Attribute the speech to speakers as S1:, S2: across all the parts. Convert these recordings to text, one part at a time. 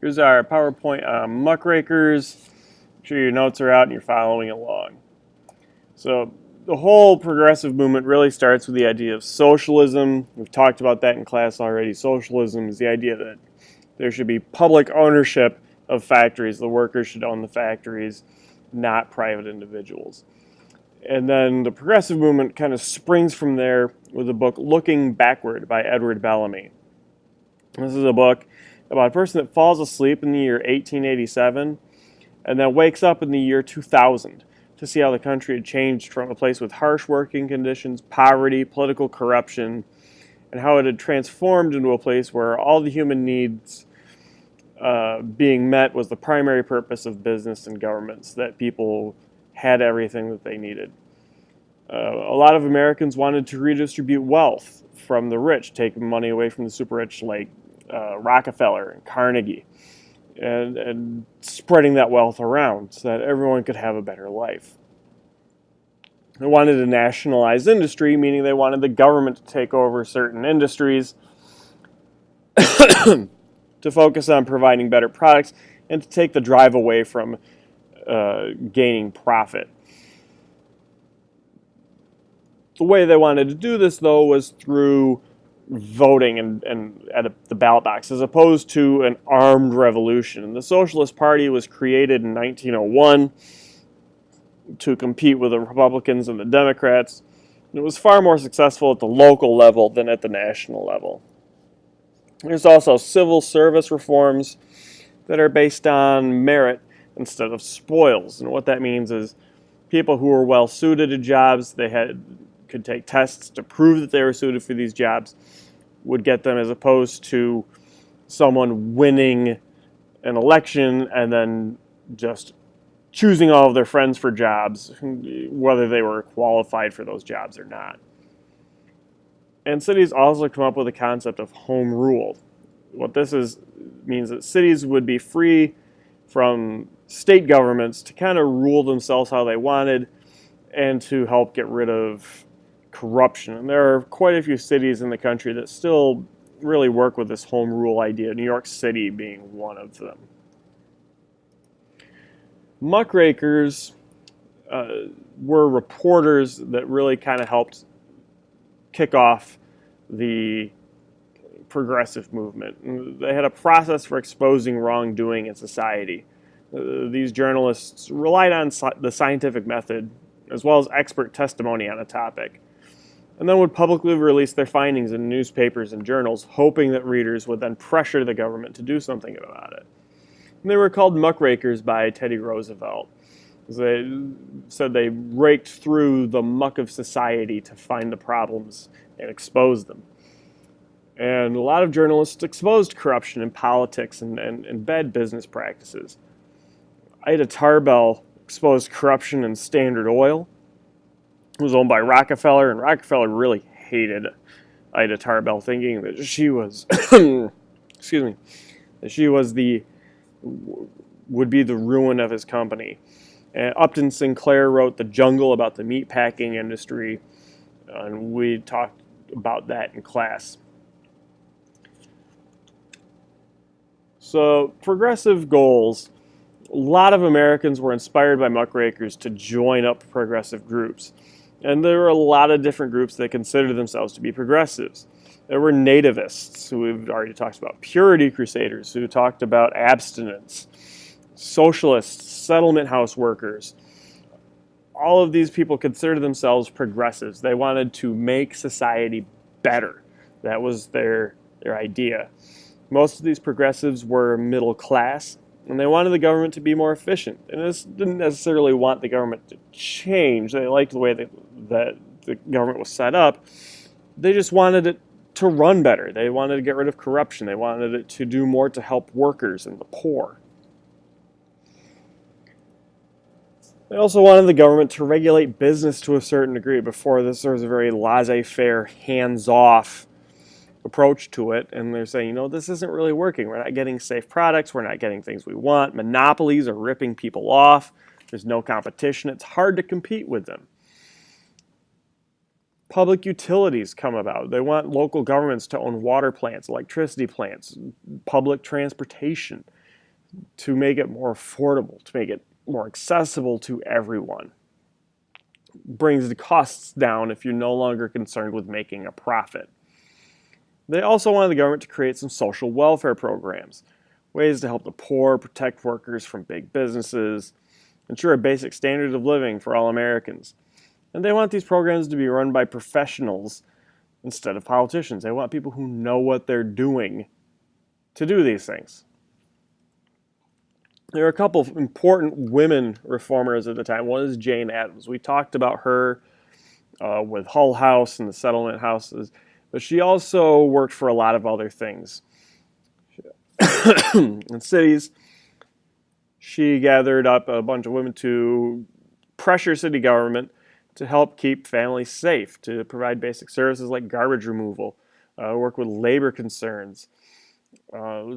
S1: Here's our PowerPoint on Muckrakers. Make sure your notes are out and you're following along. So the whole progressive movement really starts with the idea of socialism. We've talked about that in class already. Socialism is the idea that there should be public ownership of factories. The workers should own the factories, not private individuals. And then the progressive movement kind of springs from there with the book Looking Backward by Edward Bellamy. This is a book about a person that falls asleep in the year 1887 and then wakes up in the year 2000 to see how the country had changed from a place with harsh working conditions, poverty, political corruption, and how it had transformed into a place where all the human needs being met was the primary purpose of business and governments, that people had everything that they needed. A lot of Americans wanted to redistribute wealth from the rich, taking money away from the super rich like Rockefeller and Carnegie, and spreading that wealth around so that everyone could have a better life. They wanted to nationalize industry, meaning they wanted the government to take over certain industries to focus on providing better products and to take the drive away from gaining profit. The way they wanted to do this, though, was through voting and at the ballot box, as opposed to an armed revolution. And the Socialist Party was created in 1901 to compete with the Republicans and the Democrats. And it was far more successful at the local level than at the national level. There's also civil service reforms that are based on merit instead of spoils. And what that means is people who were well suited to jobs, could take tests to prove that they were suited for these jobs, would get them, as opposed to someone winning an election and then just choosing all of their friends for jobs, whether they were qualified for those jobs or not. And cities also come up with a concept of home rule. What this means that cities would be free from state governments to kind of rule themselves how they wanted and to help get rid of corruption. And there are quite a few cities in the country that still really work with this home rule idea, New York City being one of them. Muckrakers were reporters that really kind of helped kick off the progressive movement. They had a process for exposing wrongdoing in society. These journalists relied on the scientific method as well as expert testimony on a topic, and then would publicly release their findings in newspapers and journals, hoping that readers would then pressure the government to do something about it. And they were called Muckrakers by Teddy Roosevelt. They said they raked through the muck of society to find the problems and expose them. And a lot of journalists exposed corruption in politics and bad business practices. Ida Tarbell exposed corruption in Standard Oil. It was owned by Rockefeller, and Rockefeller really hated Ida Tarbell, thinking that she was, excuse me, that she was would be the ruin of his company. And Upton Sinclair wrote The Jungle about the meatpacking industry, and we talked about that in class. So, progressive goals. A lot of Americans were inspired by Muckrakers to join up progressive groups. And there were a lot of different groups that considered themselves to be progressives. There were nativists, who we've already talked about, purity crusaders, who talked about abstinence, socialists, settlement house workers. All of these people considered themselves progressives. They wanted to make society better. That was their idea. Most of these progressives were middle class, and they wanted the government to be more efficient. And this didn't necessarily want the government to change. They liked the way that the government was set up. They just wanted it to run better. They wanted to get rid of corruption. They wanted it to do more to help workers and the poor. They also wanted the government to regulate business to a certain degree. Before this, there was a very laissez-faire, hands-off approach to it, and they're saying, this isn't really working. We're not getting safe products. We're not getting things we want. Monopolies are ripping people off. There's no competition. It's hard to compete with them. Public utilities come about. They want local governments to own water plants, electricity plants, public transportation, to make it more affordable, to make it more accessible to everyone. Brings the costs down if you're no longer concerned with making a profit. They also wanted the government to create some social welfare programs, ways to help the poor, protect workers from big businesses, ensure a basic standard of living for all Americans. And they want these programs to be run by professionals instead of politicians. They want people who know what they're doing to do these things. There are a couple of important women reformers at the time. One is Jane Addams. We talked about her with Hull House and the settlement houses, but she also worked for a lot of other things. In cities, she gathered up a bunch of women to pressure city government to help keep families safe, to provide basic services like garbage removal, work with labor concerns,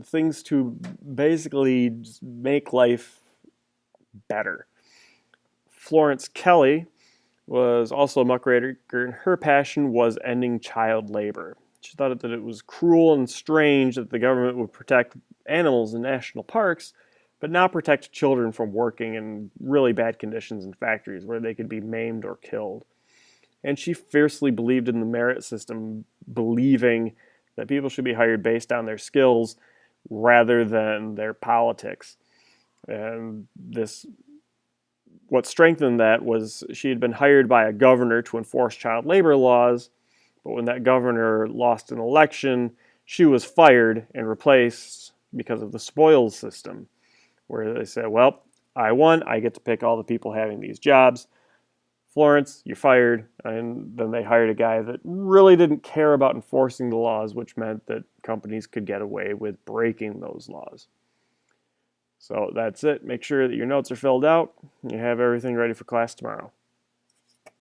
S1: things to basically just make life better. Florence Kelley was also a muckraker, and her passion was ending child labor. She thought that it was cruel and strange that the government would protect animals in national parks, but not protect children from working in really bad conditions in factories where they could be maimed or killed. And she fiercely believed in the merit system, believing that people should be hired based on their skills rather than their politics. And what strengthened that was she had been hired by a governor to enforce child labor laws, but when that governor lost an election, she was fired and replaced because of the spoils system, where they said, well, I won, I get to pick all the people having these jobs. Florence, you're fired. And then they hired a guy that really didn't care about enforcing the laws, which meant that companies could get away with breaking those laws. So that's it. Make sure that your notes are filled out. You have everything ready for class tomorrow.